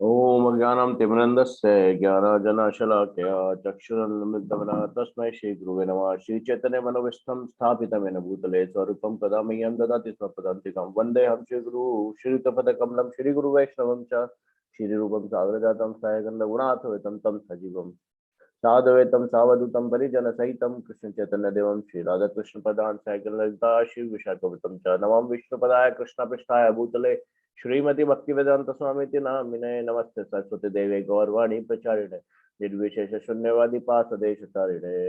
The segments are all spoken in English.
ओम अज्ञानं तिमिरन्धस्य ज्ञानाञ्जनशलाकया चक्षुरुन्मिलितं तस्मै श्रीगुरुवे नमः। श्रीचैतन्यमनोभीष्टं स्थापितं येन भूतले स्वरूपं कदा मह्यं ददाति स्वपदान्तिकं वन्देऽहं श्रीगुरुं श्रीयुतपदकमलं श्रीगुरुवैष्णवं च श्रीरूपं सागरजातं सायगन्धगुणार्थवेतं तं सजीवं साधवेतं सावधूतं परिजनसहितं कृष्णचैतन्यदेवं श्रीराधाकृष्णपदान् सायकललिता श्रीविशाखवतं च नमः विष्णुपदाय कृष्णपृष्ठाय भूतले श्रीमती भक्तिवेदांत स्वामी नामिने नमस्ते सरस्वती देवे गौरवाणी प्रचारिणे निर्विशेष शून्यवादी पासदेशतारिणे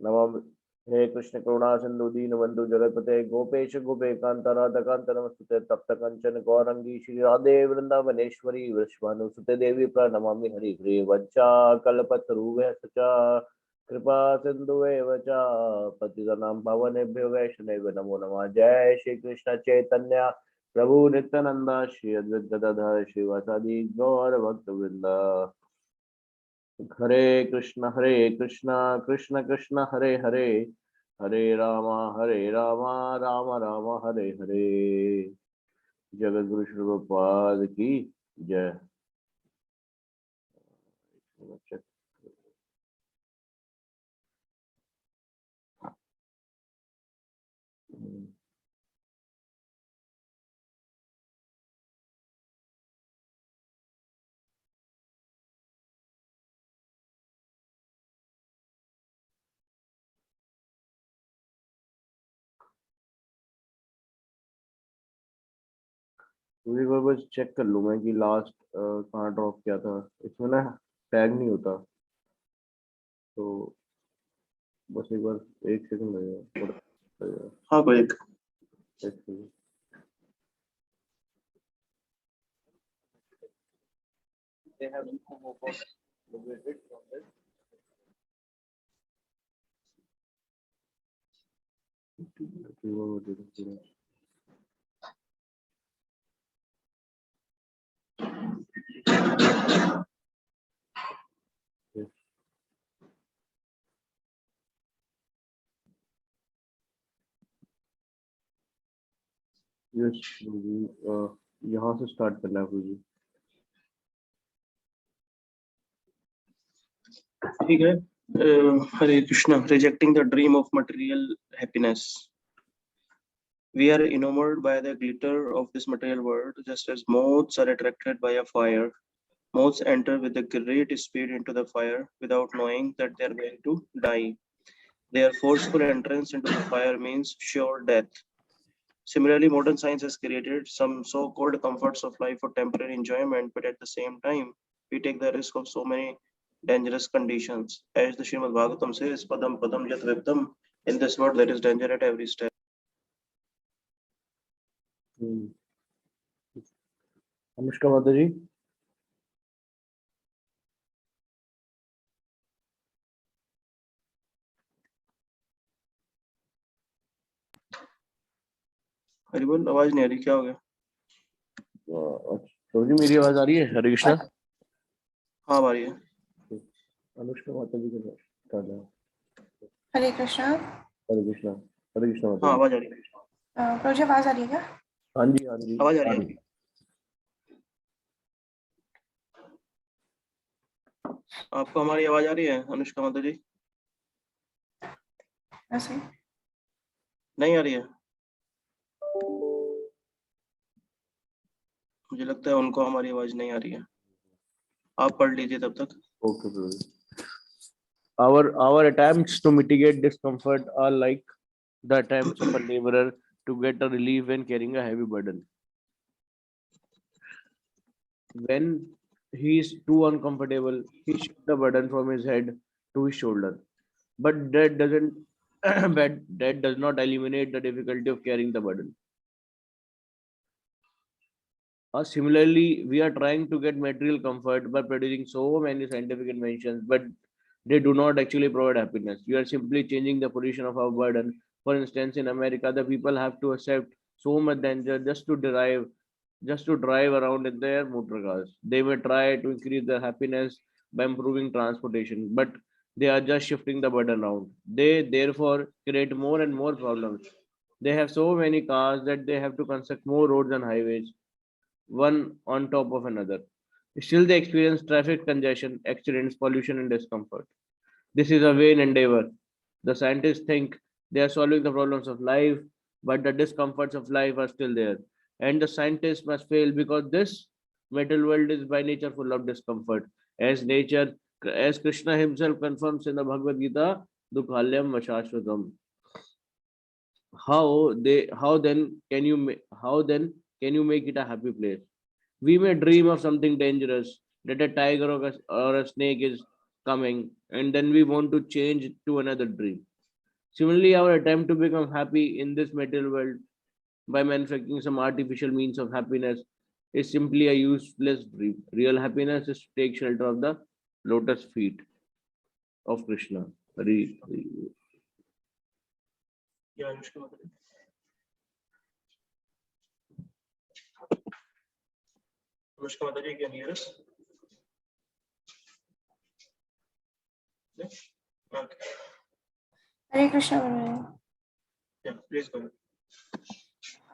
नमः। हे कृष्ण करुणा सिंधु दीनबंधु जगतपते गोपेश गोपेकांत राधाकांत नमस्ते तप्त कंचन गौरंगी श्री राधे वृंदावनेश्वरी वृषभानुसुते देवी प्रणमामि हरि हरि वच्चा कल्पतरुभ्यः सचा कृपा सिंधु एव च पतितानां पावनेभ्यो वैष्णवेभ्यो नमो नमः। जय श्री कृष्ण चैतन्य प्रभु नित्यानंद श्री अद्वैत गदाधर श्रीवासादि गौर भक्तवृंद। हरे कृष्ण कृष्ण कृष्ण हरे हरे हरे राम राम राम हरे हरे। जगत गुरु श्री प्रभुपाद की जय। एक बार बस चेक कर लूँ मैं कि लास्ट कहाँ ड्रॉप किया था। इसमें ना टैग नहीं होता, तो बस एक बार एक सेकंड लगेगा। हाँ भाई एक second. They have liberated from this. Yes, यहाँ से स्टार्ट करना है गुरुजी। ठीक है। हरे Krishna. Rejecting the dream of material happiness. We are enamored by the glitter of this material world, just as moths are attracted by a fire. Moths enter with a great speed into the fire without knowing that they are going to die. Their forceful entrance into the fire means sure death. Similarly, modern science has created some so-called comforts of life for temporary enjoyment, but at the same time, we take the risk of so many dangerous conditions. As the Srimad Bhagavatam says, Padam Padam Yat Viptam, in this world there is danger at every step. Anushka माता जी। हरि बोल। आवाज नहीं आ रही, क्या हो गया? तो जी मेरी आवाज आ रही है? हरे कृष्णा। हाँ आ रही है। अनुष्का माता जी के साथ। हरे कृष्णा। हरे कृष्णा। हरे कृष्णा माता। हाँ आवाज आ रही है। मुझे आवाज आ रही है क्या? हाँ जी हाँ जी आवाज आ रही है। आपको हमारी आवाज आ रही है अनुष्का माता जी? ऐसे नहीं आ रही है। मुझे लगता है उनको हमारी आवाज नहीं आ रही है। आप पढ़ लीजिए तब तक। Okay bro. Our attempts to mitigate discomfort are like the attempts of a laborer to get a relief when carrying a heavy burden. When he is too uncomfortable, he shifts the burden from his head to his shoulder. But that doesn't that does not eliminate the difficulty of carrying the burden. Similarly, we are trying to get material comfort by producing so many scientific inventions, but they do not actually provide happiness. You are simply changing the position of our burden. For instance, in America, the people have to accept so much danger just to drive around in their motor cars. They may try to increase their happiness by improving transportation, but they are just shifting the burden around. They therefore create more and more problems. They have so many cars that they have to construct more roads and highways, one on top of another. Still, they experience traffic congestion, accidents, pollution, and discomfort. This is a vain endeavor. The scientists think they are solving the problems of life, but the discomforts of life are still there. And the scientists must fail because this material world is by nature full of discomfort. As nature, as Krishna himself confirms in the Bhagavad Gita, Dukhalyam Vashashvatam. How then can you make it a happy place? We may dream of something dangerous, that a tiger or a snake is coming, and then we want to change it to another dream. Similarly, our attempt to become happy in this material world by manufacturing some artificial means of happiness is simply a useless dream. Real happiness is to take shelter of the lotus feet of Krishna. Yeah, Anushka Mataji. Anushka Mataji, can you hear us? Yes? Okay. Hare Krishna. Guruji. Yeah, please go ahead.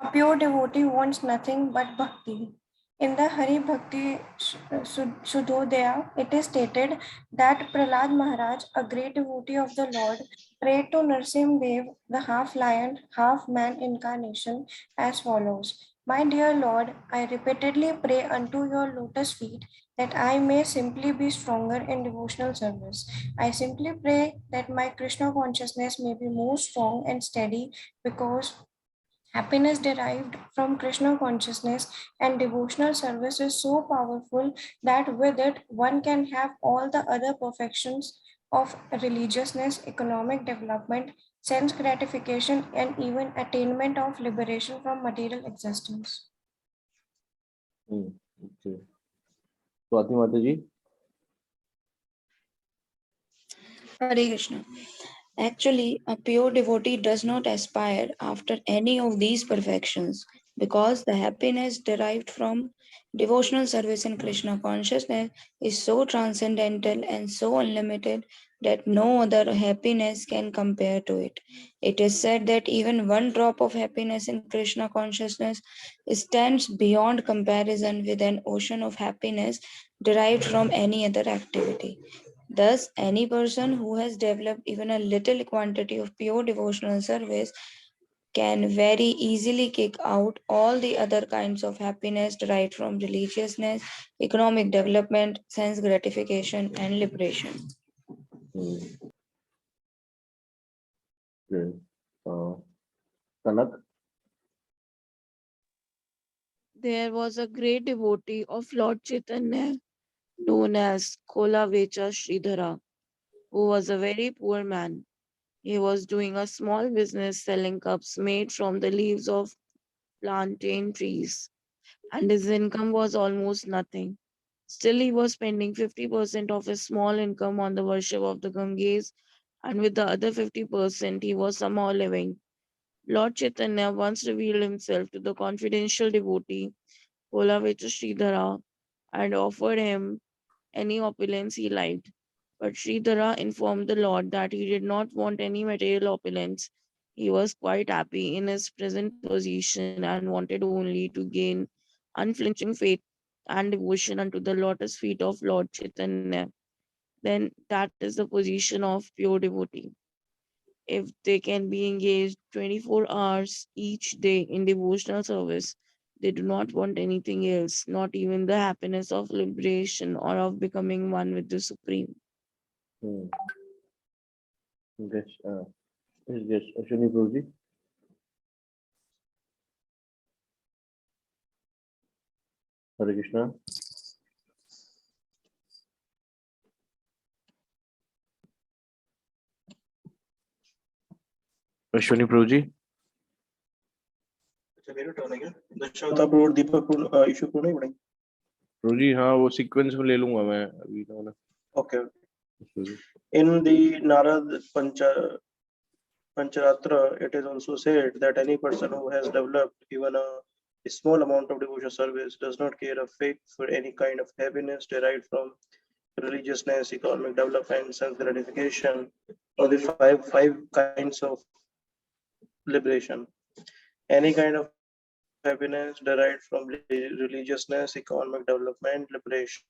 A pure devotee wants nothing but bhakti. In the Hari Bhakti Sudhodaya, it is stated that Prahlad Maharaj, a great devotee of the Lord, prayed to Narsimha Dev, the half lion, half man incarnation, as follows: My dear Lord, I repeatedly pray unto your lotus feet that I may simply be stronger in devotional service. I simply pray that my Krishna consciousness may be more strong and steady, because happiness derived from Krishna consciousness and devotional service is so powerful that with it one can have all the other perfections of religiousness, economic development, sense gratification, and even attainment of liberation from material existence. Okay. Swati Mataji. Hare Krishna. Actually, a pure devotee does not aspire after any of these perfections, because the happiness derived from devotional service in Krishna consciousness is so transcendental and so unlimited that no other happiness can compare to it. It is said that even one drop of happiness in Krishna consciousness stands beyond comparison with an ocean of happiness derived from any other activity. Thus, any person who has developed even a little quantity of pure devotional service can very easily kick out all the other kinds of happiness derived from religiousness, economic development, sense gratification, and liberation. Okay. Kanak. There was a great devotee of Lord Chaitanya known as Kolavecha Sridhara, who was a very poor man. He was doing a small business selling cups made from the leaves of plantain trees, and his income was almost nothing. Still, he was spending 50% of his small income on the worship of the Ganges, and with the other 50%, he was somehow living. Lord Chaitanya once revealed himself to the confidential devotee, Kolavecha Sridhara, and offered him any opulence he liked. But Sridhara informed the Lord that he did not want any material opulence. He was quite happy in his present position and wanted only to gain unflinching faith and devotion unto the lotus feet of Lord Chaitanya. Then that is the position of pure devotee. If they can be engaged 24 hours each day in devotional service, they do not want anything else, not even the happiness of liberation or of becoming one with the Supreme. Yes. Yes. Ashwini Prabhuji. Hare Krishna. Ashwini Prabhuji. अच्छा मेरा turn है क्या? दशावतार पूर्ण दीपक पूर्ण ईश्वर पूर्ण नहीं पढ़ेंगे? Prabhuji, हाँ वो सीक्वेंस में ले लूंगा मैं अभी तो ना. Okay. In the Narad Pancharatra, it is also said that any person who has developed even a small amount of devotional service does not care a fig for any kind of happiness derived from religiousness, economic development, sense gratification, or the five kinds of liberation. Any kind of happiness derived from religiousness, economic development, liberation,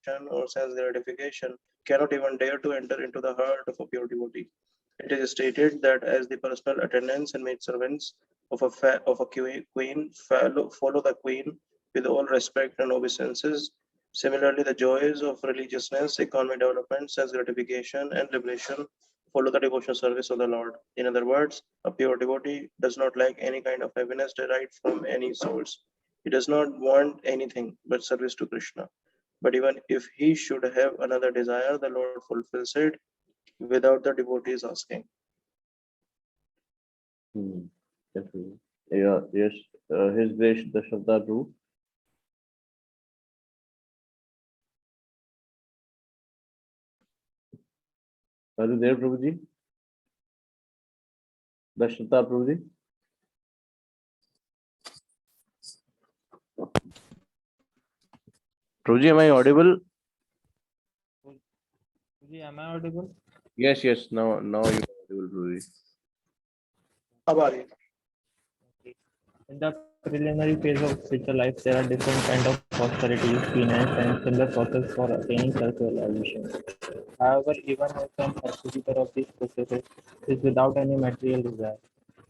or sense gratification cannot even dare to enter into the heart of a pure devotee. It is stated that as the personal attendants and maidservants of a queen follow the queen with all respect and obeisances, similarly the joys of religiousness, economic development, sense gratification, and liberation follow the devotional service of the Lord. In other words, a pure devotee does not like any kind of happiness derived from any source. He does not want anything but service to Krishna. But even if he should have another desire, the Lord fulfills it without the devotees asking. Definitely. Yeah, yes. His Grace Dashrath Prabhu. Are you there, Prabhuji? Dashrath Prabhuji? Prabhuji, am I audible? Am I audible? Yes, yes. Now you are audible, Prabhuji. Abari. In the preliminary phase of spiritual life, there are different kinds of austerities, penance, and similar process for attaining self-realization. However, even if an executor of these processes is without any material desire,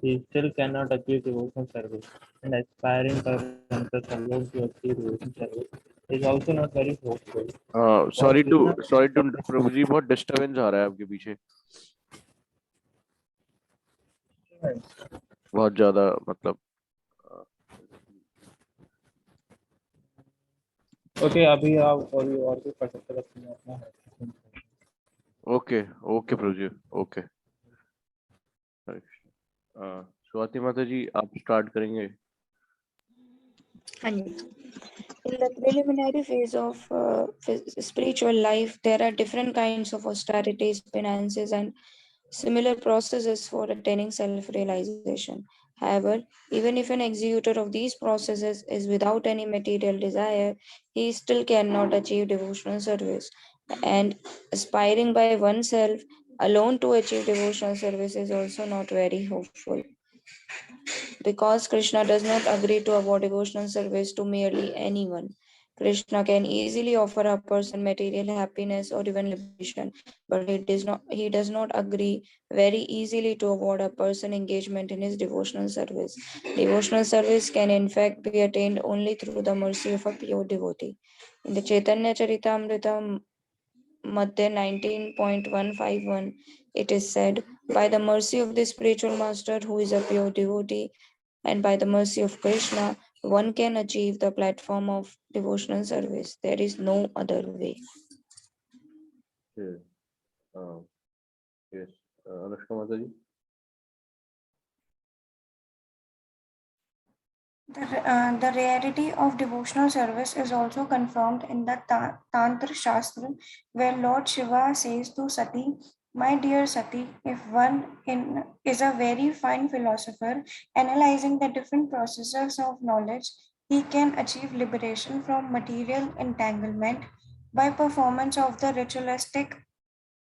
he still cannot achieve devotional service, and aspiring persons allowed to achieve devotional service is also not very hopeful. Sorry to Prabhuji, बहुत disturbance आ रहा है आपके पीछे बहुत ज्यादा मतलब okay अभी आप और भी पढ़ सकते हैं अपना ओके प्रभुजी ओके स्वाति माता जी आप स्टार्ट करेंगे In the preliminary phase of spiritual life, there are different kinds of austerities, penances, and similar processes for attaining self-realization. However, even if an executor of these processes is without any material desire, he still cannot achieve devotional service. And aspiring by oneself alone to achieve devotional service is also not very hopeful. Because Krishna does not agree to award devotional service to merely anyone. Krishna can easily offer a person material happiness or even liberation, but he does not agree very easily to award a person engagement in his devotional service. Devotional service can in fact be attained only through the mercy of a pure devotee. In the Chaitanya Charitamrita Madhya 19.151, it is said, by the mercy of the spiritual master who is a pure devotee, and by the mercy of Krishna, one can achieve the platform of devotional service. There is no other way. Yes, Anushka Mata ji. The rarity of devotional service is also confirmed in the Tantra Shastra, where Lord Shiva says to Sati, "My dear Sati, if one is a very fine philosopher, analyzing the different processes of knowledge, he can achieve liberation from material entanglement by performance of the ritualistic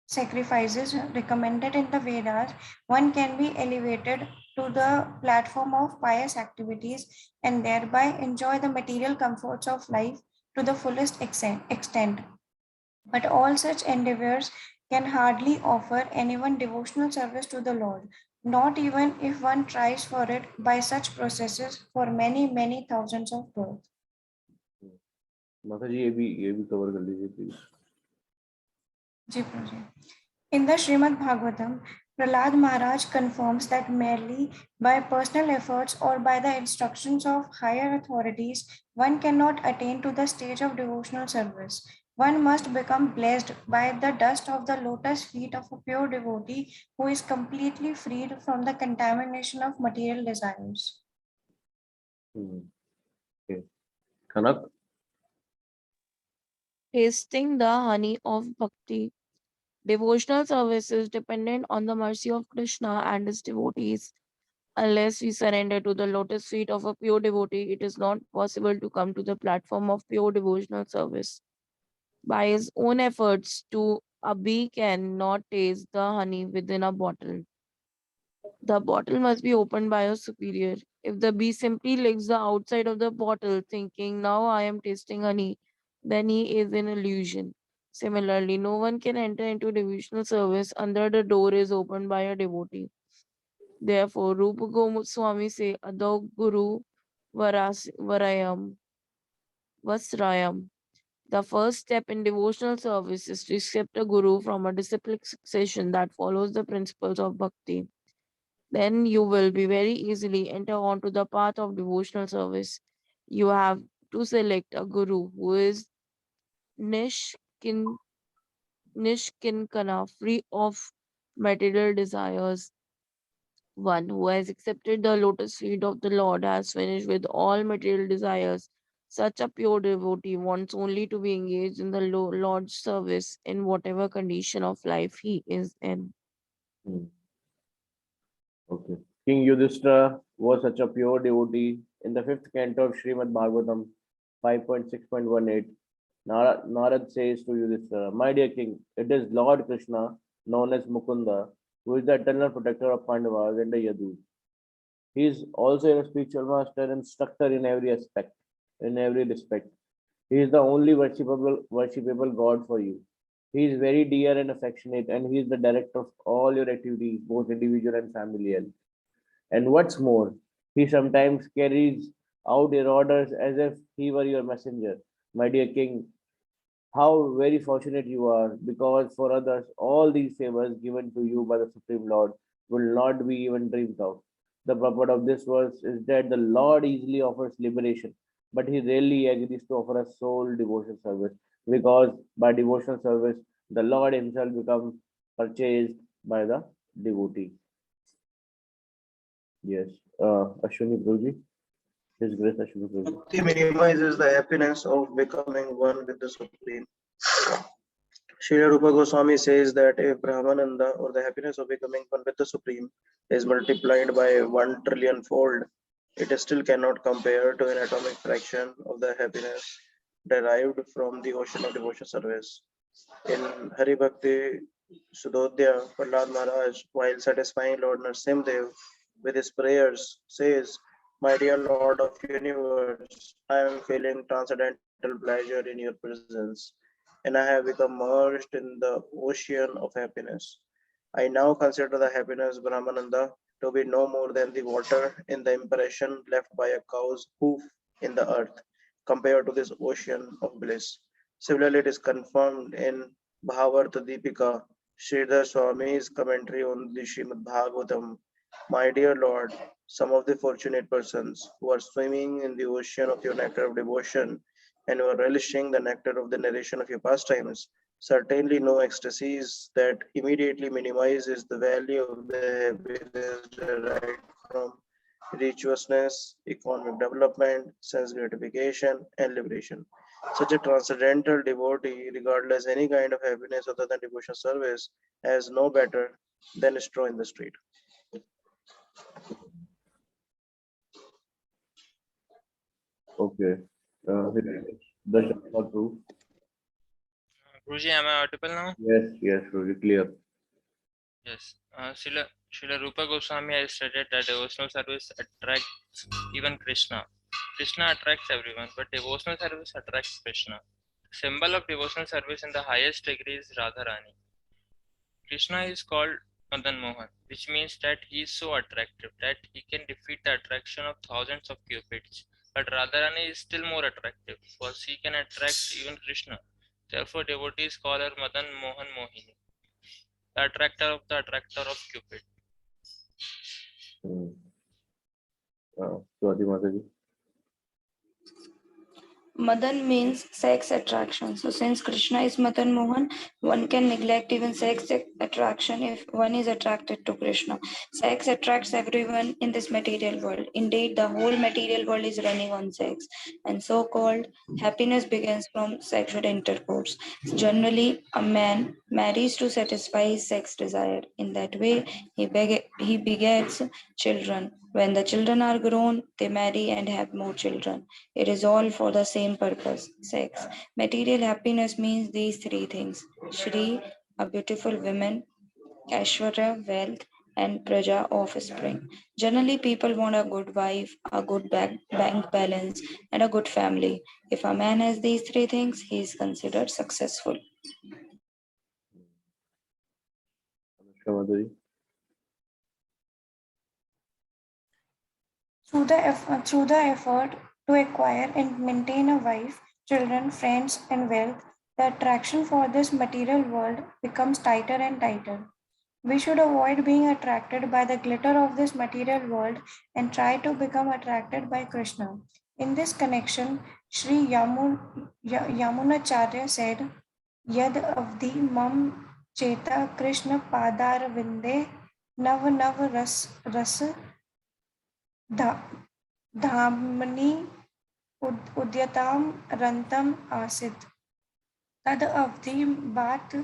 sacrifices recommended in the Vedas. One can be elevated to the platform of pious activities and thereby enjoy the material comforts of life to the fullest extent. But all such endeavors can hardly offer anyone devotional service to the Lord, not even if one tries for it by such processes for many, many thousands of births." माता जी ये भी cover कर लीजिए please In the Srimad Bhagavatam, Prahlad Maharaj confirms that merely by personal efforts or by the instructions of higher authorities, one cannot attain to the stage of devotional service. One must become blessed by the dust of the lotus feet of a pure devotee who is completely freed from the contamination of material desires. Okay. Kanak? Tasting the honey of bhakti. Devotional service is dependent on the mercy of Krishna and his devotees. Unless we surrender to the lotus feet of a pure devotee, it is not possible to come to the platform of pure devotional service. By his own efforts, a bee cannot taste the honey within a bottle. The bottle must be opened by a superior. If the bee simply licks the outside of the bottle, thinking, "Now I am tasting honey," then he is in illusion. Similarly, no one can enter into devotional service until the door is opened by a devotee. Therefore, Rupa Goswami say, Adho Guru Varayam Vasrayam. The first step in devotional service is to accept a guru from a disciplic succession that follows the principles of bhakti. Then you will be very easily enter onto the path of devotional service. You have to select a guru who is nishkin, nishkinkana, free of material desires. One who has accepted the lotus feet of the Lord has finished with all material desires. Such a pure devotee wants only to be engaged in the Lord's service in whatever condition of life he is in. Hmm. Okay. King Yudhishthira was such a pure devotee. In the fifth canto of Srimad Bhagavatam 5.6.18, Narad says to Yudhishthira, My dear king, it is Lord Krishna, known as Mukunda, who is the eternal protector of Pandavas and the Yadus. He is also a spiritual master and instructor in every respect. He is the only worshipable God for you. He is very dear and affectionate, and he is the director of all your activities, both individual and familial. And what's more, he sometimes carries out your orders as if he were your messenger. My dear king, how very fortunate you are, because for others, all these favors given to you by the Supreme Lord will not be even dreamed of. The purport of this verse is that the Lord easily offers liberation, but he rarely agrees to offer a soul devotion service, because by devotional service, the Lord himself becomes purchased by the devotee. Yes. Ashwini Prabhuji. His Grace Ashwini Prabhuji. Bhakti minimizes the happiness of becoming one with the Supreme. Srila Rupa Goswami says that if Brahmananda, or the happiness of becoming one with the Supreme, is multiplied by 1 trillion fold, it still cannot compare to an atomic fraction of the happiness derived from the ocean of devotion service. In Hari Bhakti Sudodhya, Prahlad Maharaj, while satisfying Lord Narasimhadev with his prayers, says, My dear Lord of universe, I am feeling transcendental pleasure in your presence, and I have become merged in the ocean of happiness. I now consider the happiness Brahmananda to be no more than the water in the impression left by a cow's hoof in the earth, compared to this ocean of bliss. Similarly, it is confirmed in Bhavartha Deepika, Sridhar Swami's commentary on the Srimad Bhagavatam. My dear Lord, some of the fortunate persons who are swimming in the ocean of your nectar of devotion and who are relishing the nectar of the narration of your pastimes certainly know ecstasies that immediately minimizes the value of the happiness derived from virtuousness, economic development, sense gratification, and liberation. Such a transcendental devotee, regardless any kind of happiness other than devotional service, has no better than a straw in the street. Okay. Darshan for true. Guruji, am I audible now? Yes, really clear. Yes. Srila Rupa Goswami has stated that devotional service attracts even Krishna. Krishna attracts everyone, but devotional service attracts Krishna. The symbol of devotional service in the highest degree is Radharani. Krishna is called Madan Mohan, which means that he is so attractive that he can defeat the attraction of thousands of cupids. But Radharani is still more attractive, for she can attract even Krishna. Therefore, devotees call her Madan Mohan Mohini, the attractor of Cupid. Swati Mataji. Madan means sex attraction. So since Krishna is Madan Mohan, one can neglect even sex attraction if one is attracted to Krishna. Sex attracts everyone in this material world. Indeed, the whole material world is running on sex. And so-called happiness begins from sexual intercourse. Generally, a man marries to satisfy his sex desire. In that way, he begets children. When the children are grown, they marry and have more children. It is all for the same purpose, sex. Material happiness means these three things: Shri, a beautiful woman; Aishwarya, wealth; and praja, offspring. Generally, people want a good wife, a good bank balance, and a good family. If a man has these three things, he is considered successful. Madhuri. Through the effort to acquire and maintain a wife, children, friends, and wealth, the attraction for this material world becomes tighter and tighter. We should avoid being attracted by the glitter of this material world and try to become attracted by Krishna. In this connection, Sri Yamunacharya said, Yad avdi mam cheta Krishna padar vinde nav nav ras धा- धामनि उद्यताम रंतम आसित तद अवधि बात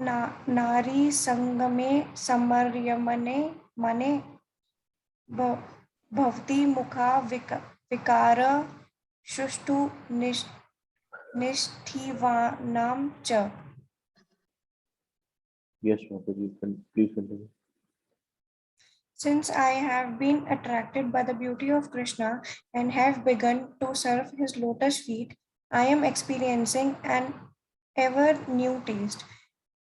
नारी संगमे समर्यमने मने भवती मुखा विकार शुष्टु निष्ठिवानाम च. Yes, Madhuri, please continue. Since I have been attracted by the beauty of Krishna and have begun to serve his lotus feet, I am experiencing an ever new taste.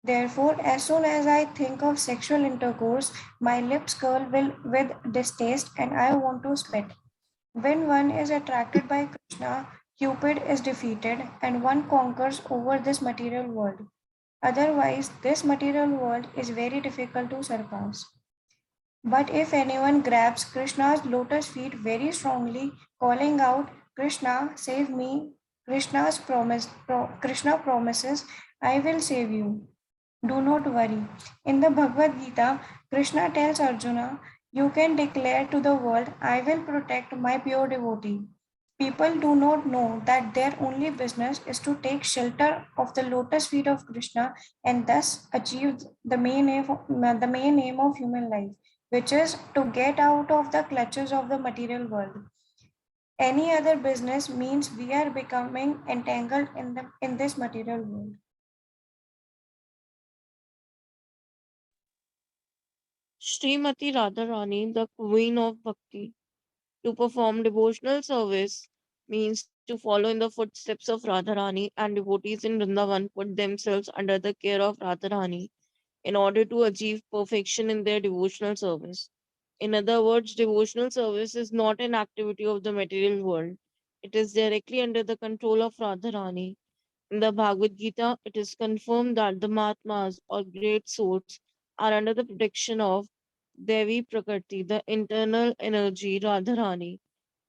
Therefore, as soon as I think of sexual intercourse, my lips curl with distaste and I want to spit. When one is attracted by Krishna, Cupid is defeated and one conquers over this material world. Otherwise, this material world is very difficult to surpass. But if anyone grabs Krishna's lotus feet very strongly, calling out, Krishna, save me, Krishna promises, I will save you. Do not worry. In the Bhagavad Gita, Krishna tells Arjuna, you can declare to the world, I will protect my pure devotee. People do not know that their only business is to take shelter of the lotus feet of Krishna and thus achieve the main aim of human life, which is to get out of the clutches of the material world. Any other business means we are becoming entangled in this material world. Srimati Radharani, the Queen of Bhakti. To perform devotional service means to follow in the footsteps of Radharani, and devotees in Vrindavan put themselves under the care of Radharani in order to achieve perfection in their devotional service. In other words, devotional service is not an activity of the material world. It is directly under the control of Radharani. In the Bhagavad Gita, it is confirmed that the Mahatmas or great souls are under the protection of Devi Prakriti, the internal energy Radharani,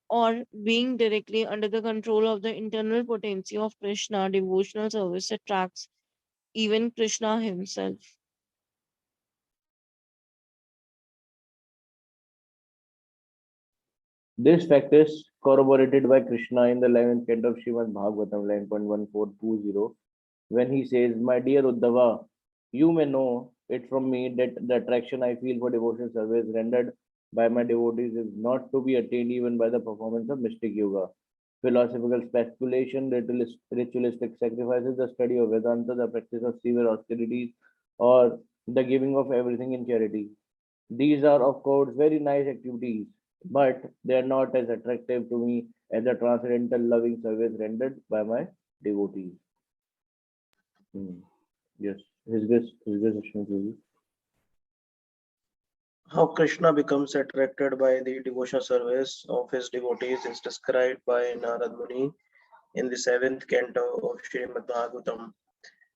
or being directly under the control of the internal potency of Krishna. Devotional service attracts even Krishna himself. This fact is corroborated by Krishna in the 11th canto of Srimad Bhagavatam, 11.1420, when he says, my dear Uddhava, you may know it from me that the attraction I feel for devotional service rendered by my devotees is not to be attained even by the performance of mystic yoga, philosophical speculation, ritualistic sacrifices, the study of Vedanta, the practice of severe austerities, or the giving of everything in charity. These are, of course, very nice activities, but they are not as attractive to me as the transcendental loving service rendered by my devotees. Yes, his grace, How Krishna becomes attracted by the devotional service of his devotees is described by Narad Muni in the 7th canto of Srimad Bhagavatam.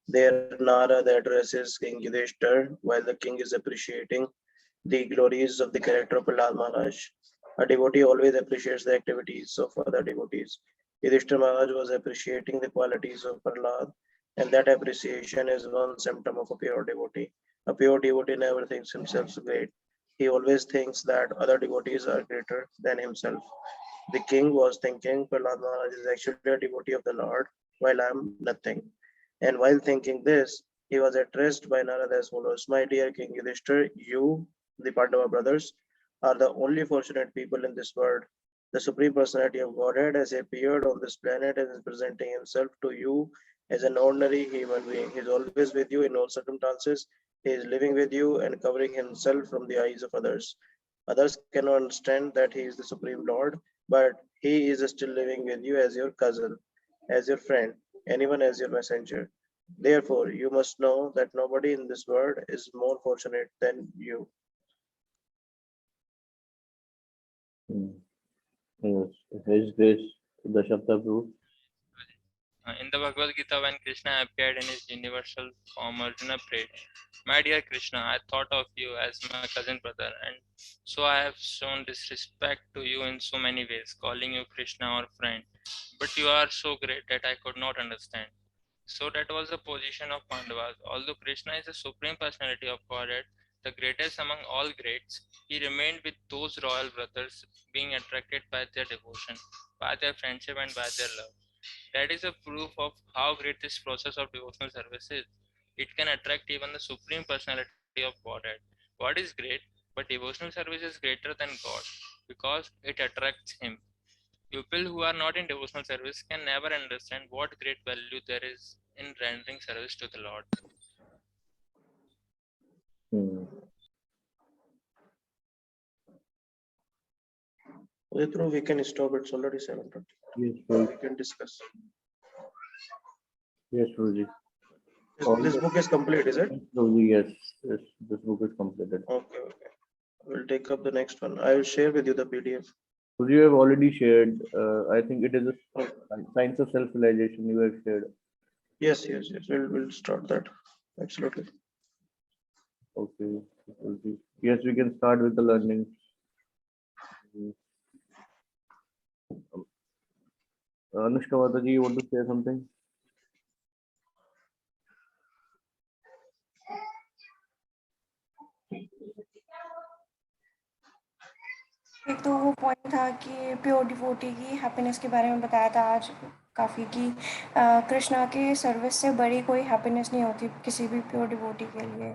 There, Narad addresses King Yudhishthir while the king is appreciating the glories of the character of Prahlad Maharaj. A devotee always appreciates the activities of other devotees. Yudhishthir Maharaj was appreciating the qualities of Prahlad, and that appreciation is one symptom of a pure devotee. A pure devotee never thinks himself great. He always thinks that other devotees are greater than himself. The king was thinking Prahlad Maharaj is actually a devotee of the Lord, while I am nothing. And while thinking this, he was addressed by Narada as follows: my dear King Yudhishthir, you, the Pandava brothers, are the only fortunate people in this world. The Supreme Personality of Godhead has appeared on this planet and is presenting himself to you as an ordinary human being. He is always with you in all circumstances. He is living with you and covering himself from the eyes of others. Others cannot understand that he is the Supreme Lord, but he is still living with you as your cousin, as your friend, and even as your messenger. Therefore, you must know that nobody in this world is more fortunate than you. Yes, His Grace, the Shapta Prabhu. In the Bhagavad Gita, when Krishna appeared in his universal form, Arjuna prayed, "My dear Krishna, I thought of you as my cousin brother, and so I have shown disrespect to you in so many ways, calling you Krishna or friend. But you are so great that I could not understand." So that was the position of Pandavas. Although Krishna is the supreme personality of Godhead, the greatest among all greats, he remained with those royal brothers, being attracted by their devotion, by their friendship, and by their love. That is a proof of how great this process of devotional service is. It can attract even the supreme personality of Godhead. God is great, but devotional service is greater than God because it attracts him. People who are not in devotional service can never understand what great value there is in rendering service to the Lord. We can stop. It's already 7:30. Yes, Prabhu. We can discuss. Yes, Prabhuji. This book is complete, is it? Prabhuji, yes, yes, this book is completed. Okay. We'll take up the next one. I will share with you the PDF. Prabhuji, you have already shared. I think it is a science of self-realization you have shared. Yes. We'll start that. Absolutely. Okay. Prabhuji. Yes, we can start with the learning. Anushka Mataji, you want to say something? एक तो वो point था कि pure devotee की happiness के बारे में बताया था आज काफ़ी कि कृष्णा के सर्विस से बड़ी कोई हैप्पीनेस नहीं होती किसी भी प्योर डिवोटी के लिए।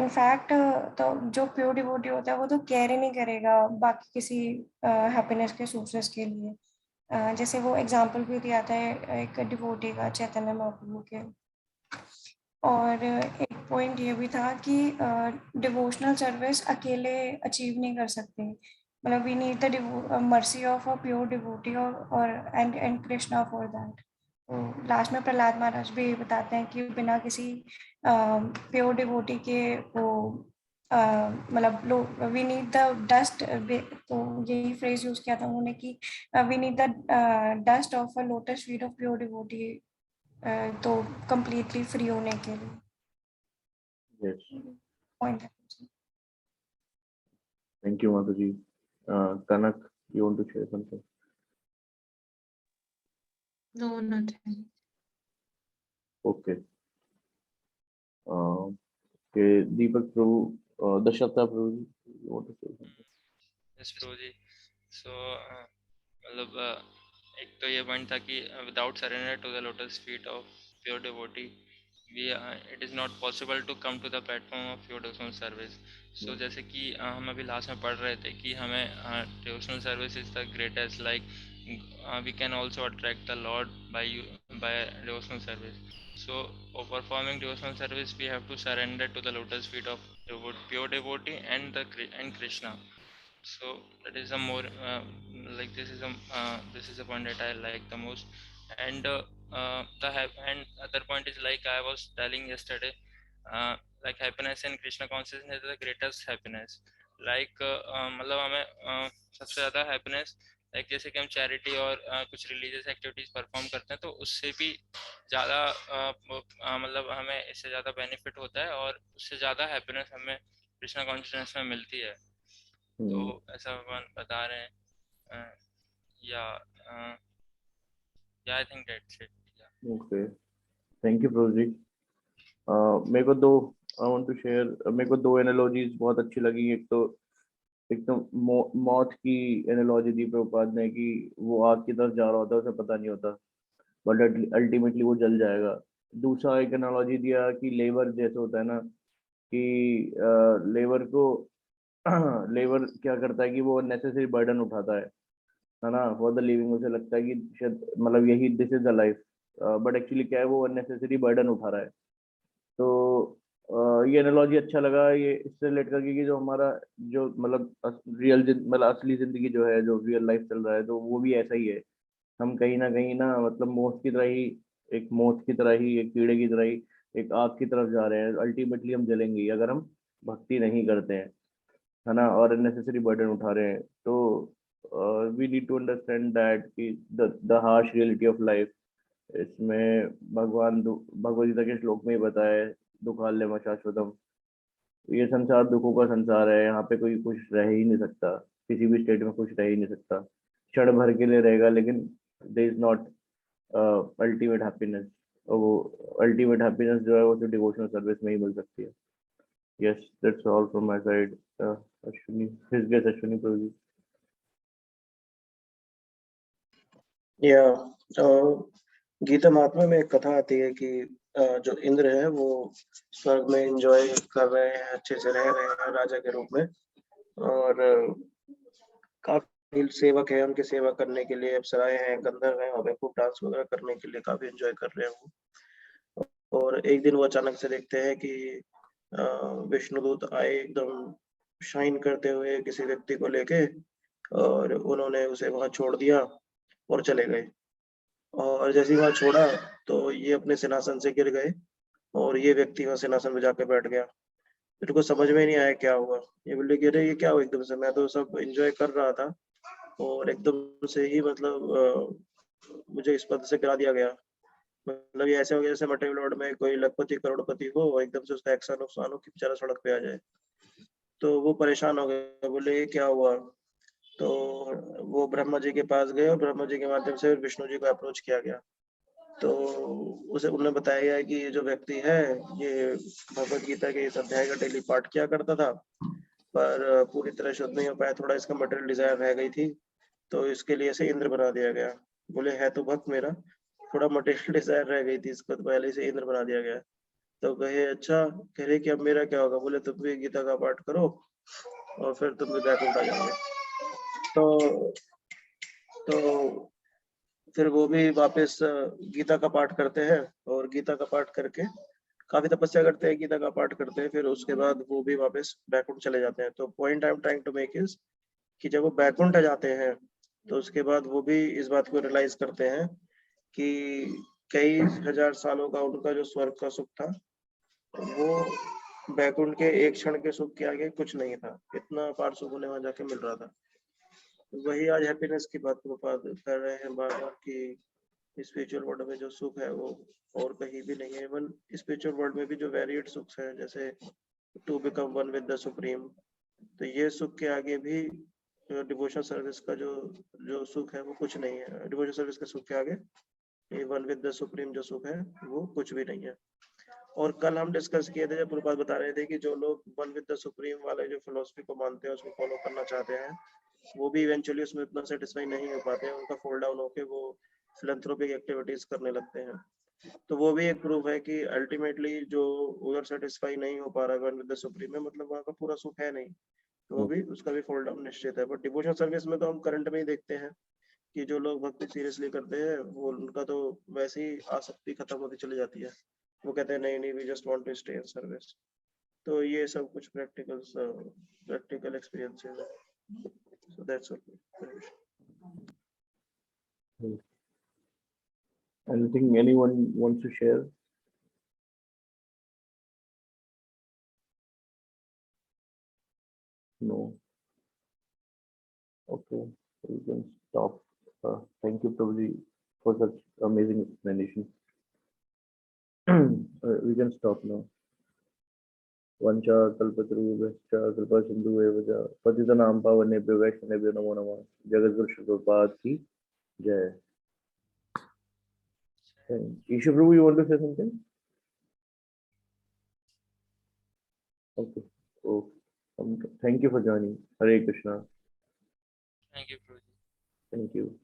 इनफैक्ट तो जो प्योर डिवोटी होता है वो तो केयर ही नहीं करेगा बाकी किसी हैप्पीनेस के सोर्सेस के लिए। जैसे वो एग्जांपल भी दिया था एक डिवोटी का चैतन्य महाप्रभु के। और एक पॉइंट ये भी था कि डिवोशनल सर्विस अकेले अचीव नहीं कर सकते, मतलब we need the mercy of a pure devotee और एंड कृष्णा फॉर दैट। तो लास्ट में प्रहलाद महाराज भी बताते हैं कि बिना किसी प्योर डिवोटी के वो मतलब वी नीड द डस्ट, तो यही फ्रेज यूज किया था उन्होंने कि we need the dust of a lotus feet of pure devotee तो completely फ्री होने के लिए। Yes. Point. Thank you, Mataji. Kanak, you want to share something? No, nothing. Okay. Okay, Deepak Prabhu, Dashata Prabhu, you want to say something? Yes, Prabhuji. So, मतलब एक तो ये point था कि without surrender to the lotus feet of pure devotee, it is not possible to come to the platform of pure devotional service. So जैसे कि हम अभी लास्ट में पढ़ रहे थे कि हमें devotional service is the greatest, like we can also attract the Lord by devotional service. So for performing devotional service we have to surrender to the lotus feet of pure devotee and Krishna. So that is a more like this is a point that I like the most. And and other point is, like I was telling yesterday, like happiness in Krishna consciousness is the greatest happiness. Like मतलब हमें सबसे ज़्यादा happiness, like जैसे कि हम charity और कुछ religious activities perform करते हैं तो उससे भी ज़्यादा मतलब हमें इससे ज़्यादा बेनिफिट होता है और उससे ज़्यादा हैप्पीनेस हमें कृष्णा कॉन्शियसनेस में मिलती है। तो ऐसा भगवान बता रहे हैं या I think that's it. Okay, thank you, Prabhuji. मेरे को दो I want to share, मेरे को दो एनालॉजीज बहुत अच्छी लगी। एक तो मौत की एनालॉजी दी प्रभुपाद ने कि वो आग की तरफ जा रहा होता है, उसे पता नहीं होता, बट अल्टीमेटली वो जल जाएगा। दूसरा एक एनालॉजी दिया कि लेबर जैसे होता है ना, कि लेबर क्या करता है कि वो नेसेसरी बर्डन उठाता है, है ना, फॉर द लिविंग। उसे लगता है कि शायद मतलब यही this is the life, but actually क्या है, वो अननेसेसरी बर्डन उठा रहा है। तो ये एनालॉजी अच्छा लगा ये इससे रिलेट करके कि जो हमारा जो मतलब रियल मतलब असली जिंदगी जो है, जो रियल लाइफ चल रहा है, तो वो भी ऐसा ही है। हम कहीं ना मतलब मोथ की तरह ही, एक मोथ की तरह ही, एक कीड़े की तरह ही एक आग की तरफ जा रहे हैं। अल्टीमेटली हम जलेंगे ही अगर हम भक्ति नहीं करते हैं, है ना, और अननेसेसरी बर्डन उठा रहे हैं। तो we need to understand that कि the harsh reality of life. इसमें भगवद गीता के श्लोक में ही बताया है, दुखालयम शाश्वतम। ये संसार दुखों का संसार है, यहाँ पे कोई खुश रह ही नहीं सकता, किसी भी स्टेट में खुश रह ही नहीं सकता। क्षण भर के लिए रहेगा, लेकिन दे इज नॉट अल्टीमेट हैप्पीनेस। और वो अल्टीमेट हैप्पीनेस जो है वो तो डिवोशनल सर्विस में ही मिल सकती है। Yes, that's all from my side. Ashwini, his guess, Ashwini Prabhu ji. या गीता महात्मा में एक कथा आती है कि जो इंद्र है वो स्वर्ग में एंजॉय कर रहे हैं, अच्छे से रह रहे हैं राजा के रूप में, और काफी सेवक है उनकी सेवा करने के लिए, अप्सराएं हैं, गंधर्व हैं, वहाँ पे खूब डांस वगैरह करने के लिए काफी एंजॉय कर रहे हैं वो। और एक दिन वो अचानक से देखते हैं कि विष्णुदूत आए एकदम शाइन करते हुए किसी व्यक्ति को लेके, और उन्होंने उसे वहां छोड़ दिया और चले गए। और जैसे ही वहां छोड़ा तो ये अपने सिंहासन से गिर गए, और ये व्यक्ति वहां सिंहासन में जाके बैठ गया। मेरे को समझ में नहीं आया क्या हुआ। ये बोले कि अरे ये क्या हुआ एकदम से, मैं तो सब एंजॉय कर रहा था और एकदम से ही मतलब मुझे इस पद से गिरा दिया गया। मतलब ये ऐसे हो गया जैसे मटेरियल वर्ल्ड में कोई लखपति करोड़पति हो और एकदम से उसका एक्शन नुकसान हो कि बेचारा सड़क पे आ जाए। तो वो परेशान हो गए, बोले ये क्या हुआ। तो वो ब्रह्मा जी के पास गए और ब्रह्मा जी के माध्यम से विष्णु जी को अप्रोच किया गया। तो उसे उन्होंने बताया गया कि ये जो व्यक्ति है ये भगवत गीता के इस अध्याय का डेली पाठ किया करता था, पर पूरी तरह शुद्ध नहीं हो पाया, थोड़ा इसका मटेरियल डिजायर रह गई थी, तो इसके लिए इसे इंद्र बना दिया गया। बोले है तो भक्त मेरा, थोड़ा मटेरियल डिजायर रह गई थी, इसको तो पहले से इंद्र बना दिया गया। तो कहे अच्छा, कह रहे कि अब मेरा क्या होगा। बोले तुम भी गीता का पाठ करो और फिर तुम भी बैकुंठ आ जाओगे। तो फिर वो भी वापस गीता का पाठ करते हैं, और गीता का पाठ करके काफी तपस्या करते हैं, गीता का पाठ करते हैं, फिर उसके बाद वो भी वापस बैकुंठ चले जाते हैं। तो point I am trying to make is कि जब वो बैकुंठ जाते हैं तो उसके बाद वो भी इस बात को रियलाइज करते हैं कि कई हजार सालों का उनका जो स्वर्ग का सुख था वो बैकुंठ के एक क्षण के सुख के आगे कुछ नहीं था। इतना अपार सुख उन्हें वहां जाके मिल रहा था। वही आज हैप्पीनेस की बात प्रभुपाद कर रहे हैं बार बार कि स्पिरिचुअल वर्ल्ड में जो सुख है वो और कहीं भी नहीं है। इवन स्पिरिचुअल वर्ल्ड में भी जो वेरिएड सुख है, जैसे to become one with the supreme, तो ये सुख के आगे भी डिवोशनल सर्विस का जो जो सुख है वो कुछ नहीं है। डिवोशनल सर्विस के सुख के आगे ये वन विद द सुप्रीम जो सुख है वो कुछ भी नहीं है। और कल हम डिस्कस किए थे, जब प्रभुपाद बता रहे थे कि जो लोग वन विद द सुप्रीम वाले जो फिलोसफी को मानते हैं, उसको फॉलो करना चाहते हैं, वो भी इवेंचुअली उसमें इतना सेटिस्फाई नहीं हो पाते हैं। उनका फॉल डाउन होके वो फिलैंथ्रोपिक एक्टिविटीज करने लगते हैं। तो वो भी एक प्रूफ है कि अल्टीमेटली जो उधर सेटिस्फाई नहीं हो पा रहा वन विद द सुप्रीम में, मतलब वहाँ का पूरा सुख है नहीं, तो वो भी उसका भी फॉल डाउन निश्चित है। बट डिवोशनल सर्विस में तो हम करंट में ही देखते हैं कि जो लोग भक्ति सीरियसली करते हैं वो उनका तो वैसे ही आसक्ति खत्म होती चली जाती है। वो कहते हैं नहीं नहीं, we just want to stay in service. तो ये सब कुछ प्रैक्टिकल एक्सपीरियंसेस है। So that's all. Anything anyone wants to share? No. Okay, we can stop. Thank you, Prabhuji, for such amazing explanation. We can stop now. Vancha kalpatarubhascha kripa sindhu evaja patitanam pavanebhyo vaishnavebhyo namo namah. Jagadguru Srila Prabhupada ki jai. Isha Prabhu, you want to say something? Okay. Okay. Thank you for joining. Hare Krishna. Thank you, Prabhuji. Thank you.